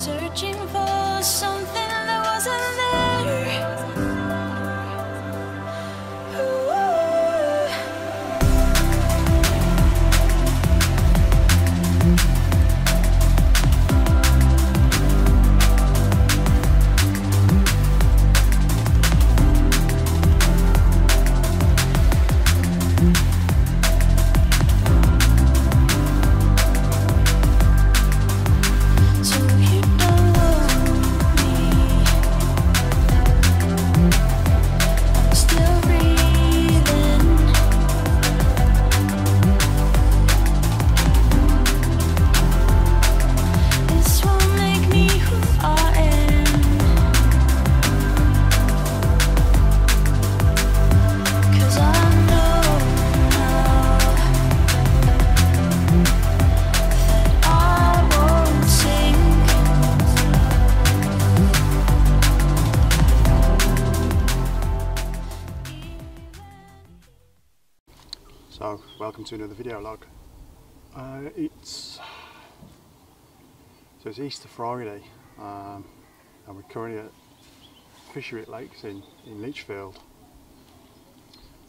searching for something that wasn't there. So, welcome to another video log. It's Easter Friday, and we're currently at Fisherwick Lakes in Lichfield.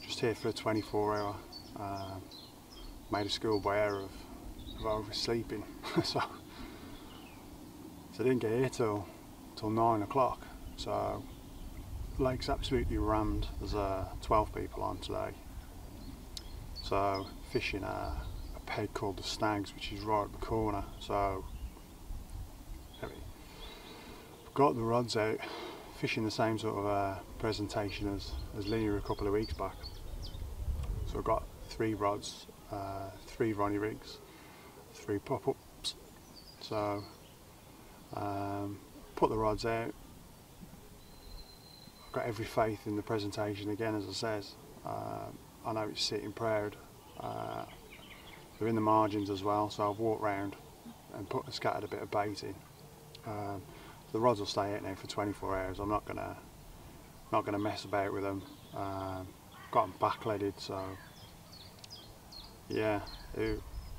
Just here for a 24-hour. Made a schoolboy error of oversleeping, so I didn't get here till 9 o'clock. So the lake's absolutely rammed. There's 12 people on today. So fishing a peg called the Snags, which is right at the corner. So I've got the rods out, fishing the same sort of presentation as Linear a couple of weeks back. So I've got 3 rods, 3 Ronnie rigs, 3 pop-ups. So put the rods out. I've got every faith in the presentation again, as I says. I know it's sitting proud. They're in the margins as well, so I've walked round and scattered a bit of bait in. The rods will stay out now for 24 hours. I'm not gonna mess about with them. Got them backleaded, so yeah,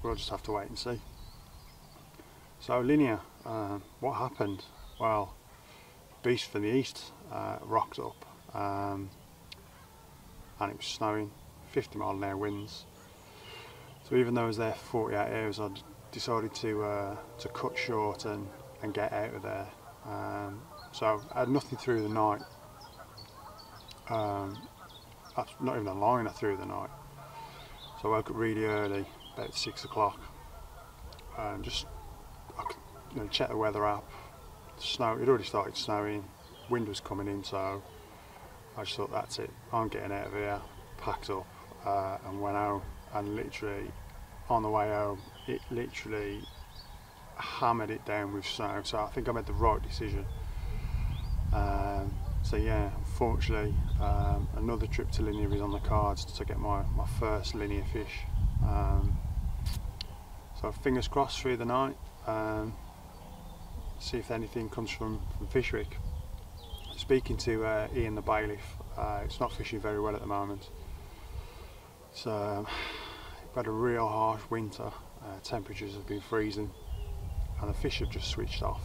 we'll just have to wait and see. So Linear, what happened? Well, beast from the east rocked up, and it was snowing. 50-mile-an-hour winds. So even though I was there for 48 hours, I decided to cut short and get out of there. So I had nothing through the night. Not even a liner through the night. So I woke up really early, about 6 o'clock, and just check the weather app. Snow. It already started snowing. Wind was coming in, so I just thought, that's it. I'm getting out of here. Packed up. And went home, and literally on the way home it literally hammered it down with snow, so I think I made the right decision. So yeah, unfortunately another trip to Linear is on the cards to get my first Linear fish. So fingers crossed through the night, see if anything comes from Fisherwick. Speaking to Ian the bailiff, it's not fishing very well at the moment. So we've had a real harsh winter, temperatures have been freezing and the fish have just switched off.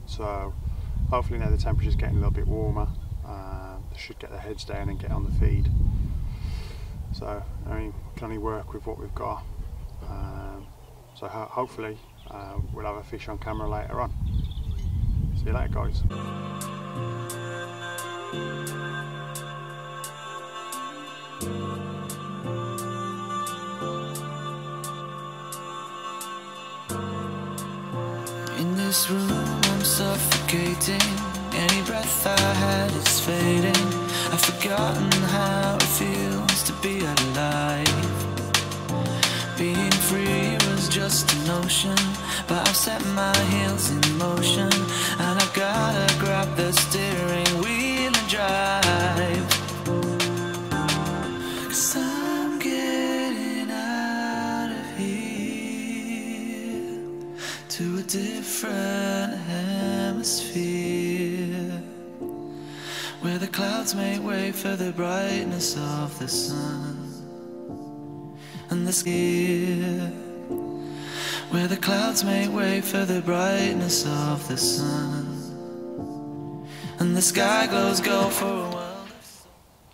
So hopefully now the temperature's getting a little bit warmer, they should get their heads down and get on the feed. So I mean, we can only work with what we've got. So hopefully we'll have a fish on camera later on. See you later, guys. In this room I'm suffocating. Any breath I had is fading. I've forgotten how it feels to be alive. Being free was just a notion, but I've set my heels in motion, and I've gotta grab the steering wheel and drive. 'Cause I'm getting out of here to a different hemisphere, where the clouds make way for the brightness of the sun, and the sky where the clouds make way for the brightness of the sun, and the sky glows gold for a world.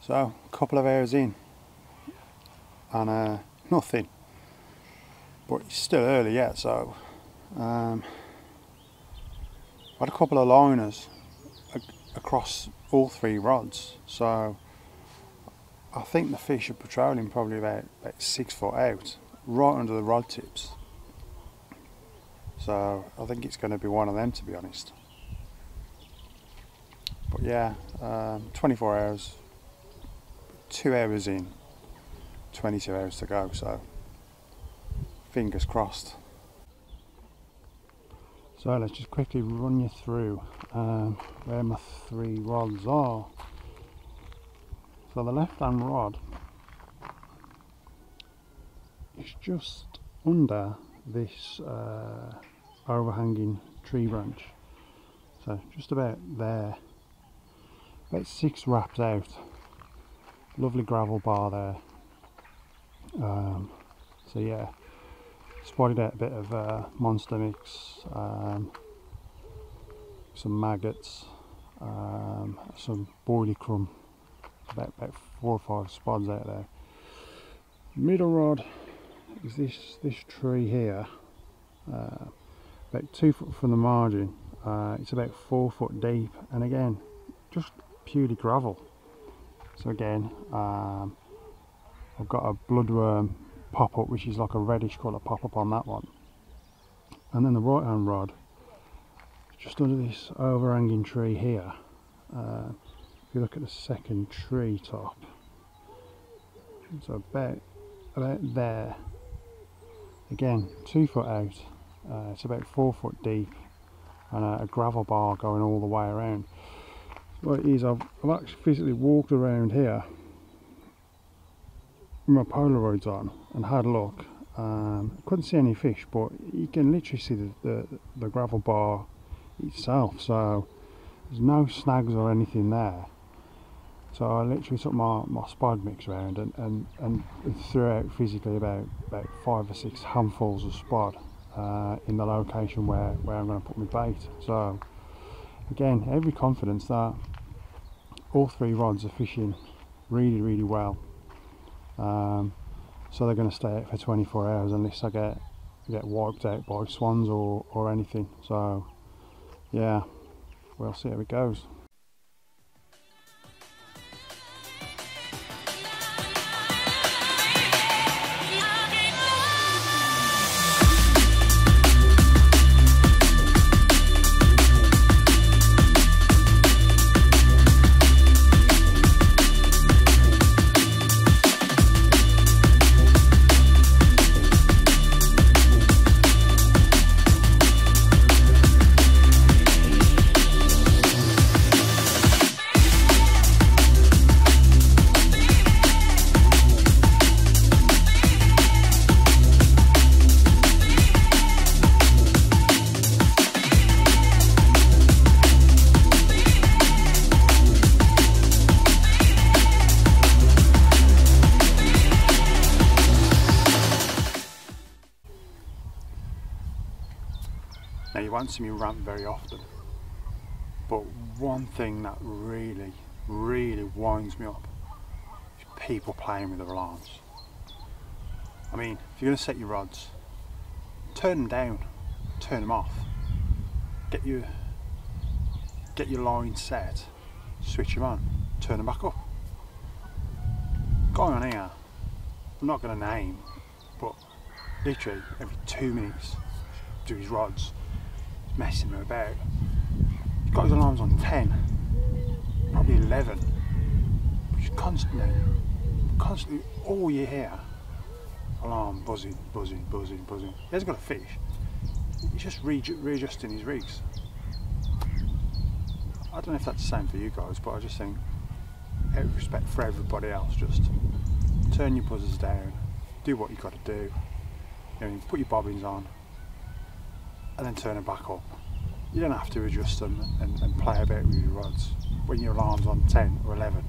So, a couple of hours in, and nothing. But it's still early yet, so had a couple of liners across all 3 rods. So I think the fish are patrolling probably about 6 foot out, right under the rod tips. So I think it's going to be one of them, to be honest. But yeah, 24 hours, 2 hours in, 22 hours to go, so fingers crossed. So let's just quickly run you through where my 3 rods are. So the left hand rod is just under this overhanging tree branch, so just about there, about 6 wraps out. Lovely gravel bar there. So yeah, spotted out a bit of monster mix, some maggots, some boilie crumb, about 4 or 5 spots out there. Middle rod is this tree here, about 2 foot from the margin. It's about 4 foot deep, and again just purely gravel. So again, I've got a bloodworm pop-up, which is like a reddish colour pop-up on that one. And then the right hand rod, just under this overhanging tree here. If you look at the second tree top, so about there, again 2 foot out, it's about 4 foot deep, and a gravel bar going all the way around. What it is, I've actually physically walked around here with my Polaroids on and had a look. Couldn't see any fish, but you can literally see the gravel bar itself, so there's no snags or anything there. So I literally took my spod mix around and threw out physically about 5 or 6 handfuls of spod in the location where I'm going to put my bait. So again, every confidence that all 3 rods are fishing really well. So they're going to stay out for 24 hours unless I get wiped out by swans or anything. So yeah, we'll see how it goes. Now, you won't see me rant very often, but one thing that really winds me up is people playing with their alarms. I mean, if you're going to set your rods, turn them down, turn them off, get your line set, switch them on, turn them back up. Guy on here, I'm not going to name, but literally every 2 minutes do his rods, messing them about. He's got his alarms on 10, probably 11, which is constantly all you hear, alarm buzzing. He hasn't got a fish, he's just readjusting his rigs. I don't know if that's the same for you guys, but I just think, out of respect for everybody else, just turn your buzzers down, do what you've got to do, you know, put your bobbins on, and then turn them back up. You don't have to adjust them and play about with your rods when your alarm's on 10 or 11,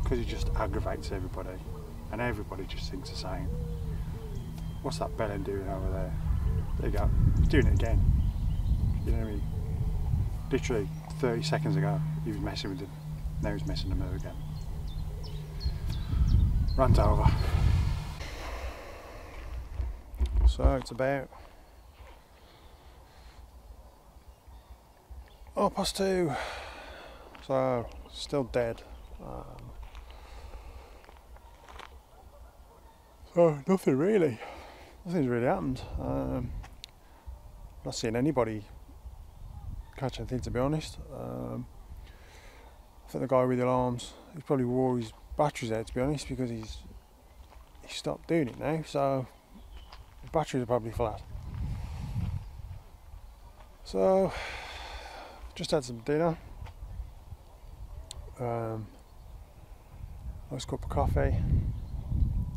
because it just aggravates everybody, and everybody just thinks the same. What's that bellend doing over there? There you go, he's doing it again. You know what I mean? Literally 30 seconds ago he was messing with it, now he's messing with her again. Rant over. So it's about 2:30, so still dead. So nothing's really happened. Not seeing anybody catch anything, to be honest. I think the guy with the alarms, he probably wore his batteries out, to be honest, because he's stopped doing it now, so the batteries are probably flat. So just had some dinner, nice cup of coffee,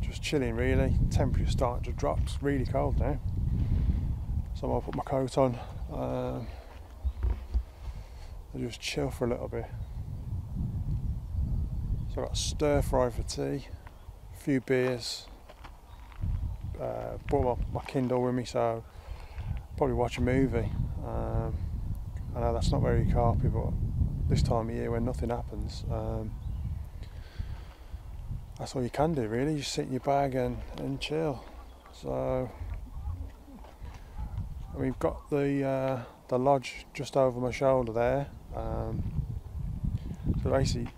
just chilling really. Temperature's starting to drop, it's really cold now, so I'll put my coat on. I'll just chill for a little bit. So I've got a stir fry for tea, a few beers, brought my Kindle with me, so probably watch a movie. I know that's not very carpy, but this time of year when nothing happens, that's all you can do really, just sit in your bag and chill. So we've got the lodge just over my shoulder there. So basically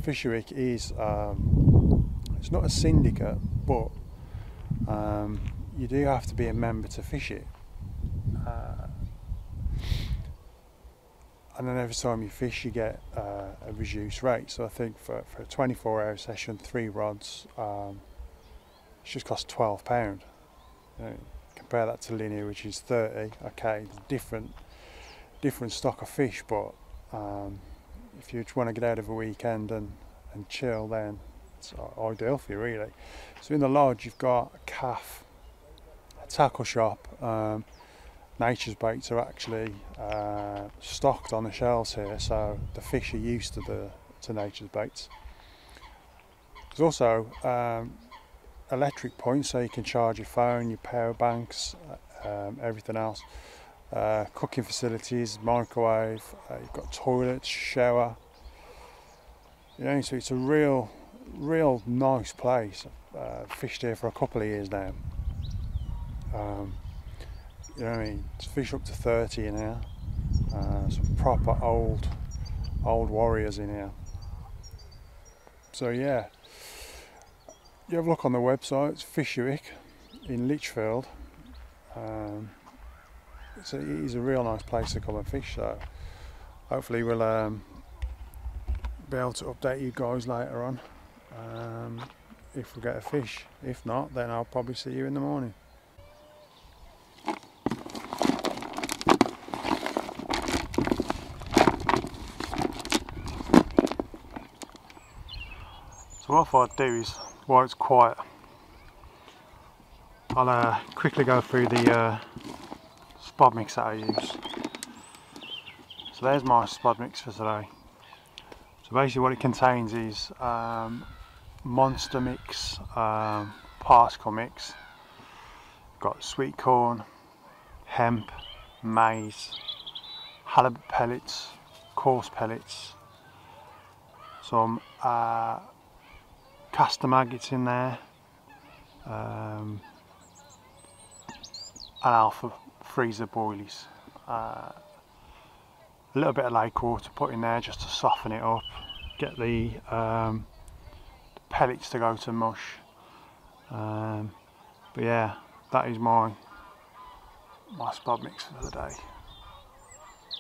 Fisherwick is, it's not a syndicate, but you do have to be a member to fish it. And then every time you fish you get a reduced rate. So I think for a 24-hour session, 3 rods, it just costs £12. Compare that to linear, which is 30. Okay, different stock of fish, but if you just want to get out of a weekend and chill, then it's ideal for you really. So in the lodge you've got a calf, a tackle shop. Nature's baits are actually stocked on the shelves here, so the fish are used to nature's baits. There's also electric points, so you can charge your phone, your power banks, everything else. Cooking facilities, microwave, you've got toilets, shower. You know, so it's a real nice place. Fished here for a couple of years now. You know what I mean? It's fish up to 30 in here. Some proper old warriors in here. So yeah, you have a look on the website. It's Fisherwick in Lichfield. It is a real nice place to come and fish. So hopefully we'll be able to update you guys later on if we get a fish. If not, then I'll probably see you in the morning. So what I thought I'd do is, while it's quiet, I'll quickly go through the spod mix that I use. So there's my spod mix for today. So basically what it contains is monster mix, particle mix, got sweet corn, hemp, maize, halibut pellets, coarse pellets, some castor maggots in there, and alpha freezer boilies. A little bit of lake water put in there just to soften it up, get the pellets to go to mush. But yeah, that is my spod mix for the day.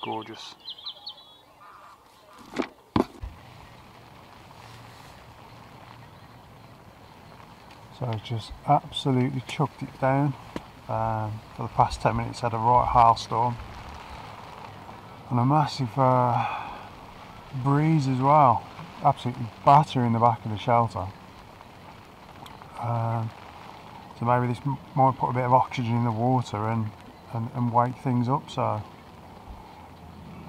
Gorgeous. So I just absolutely chucked it down. For the past 10 minutes had a right hailstorm and a massive breeze as well, absolutely battering the back of the shelter. So maybe this might put a bit of oxygen in the water and wake things up. So,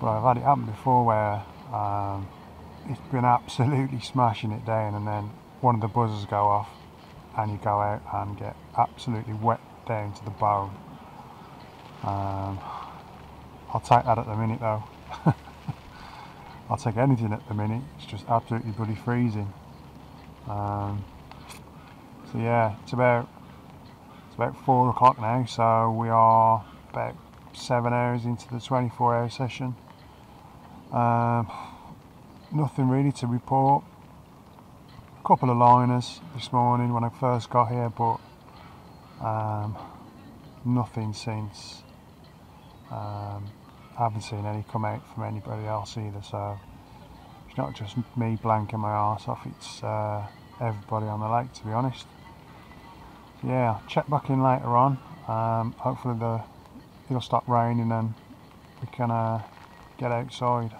but I've had it happen before where it's been absolutely smashing it down, and then one of the buzzers go off and you go out and get absolutely wet down to the bone. I'll take that at the minute though. I'll take anything at the minute. It's just absolutely bloody freezing. So yeah, it's about 4 o'clock now, so we are about 7 hours into the 24-hour session. Nothing really to report. A couple of liners this morning when I first got here, but nothing since. I haven't seen any come out from anybody else either, so it's not just me blanking my arse off, it's everybody on the lake, to be honest. So yeah, I'll check back in later on. Hopefully it'll stop raining and we can get outside.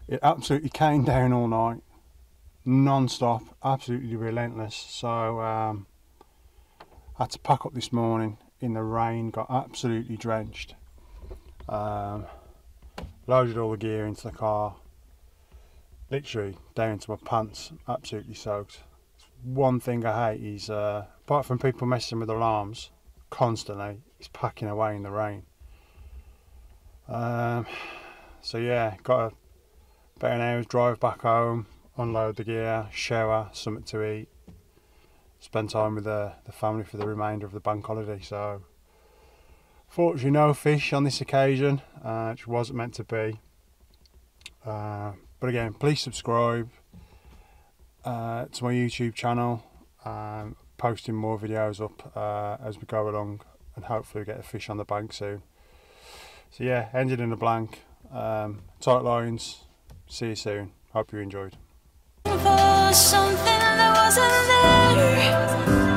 It absolutely came down all night, non-stop, absolutely relentless. So had to pack up this morning in the rain, got absolutely drenched. Loaded all the gear into the car, literally down to my pants, absolutely soaked. One thing I hate is, apart from people messing with alarms constantly, is packing away in the rain. So yeah, got about an hour's drive back home, unload the gear, shower, something to eat, spend time with the family for the remainder of the bank holiday. So fortunately no fish on this occasion, which wasn't meant to be. But again, please subscribe to my YouTube channel. Posting more videos up as we go along, and hopefully we get a fish on the bank soon. So yeah, ended in a blank. Tight lines. See you soon. Hope you enjoyed. For something that wasn't there.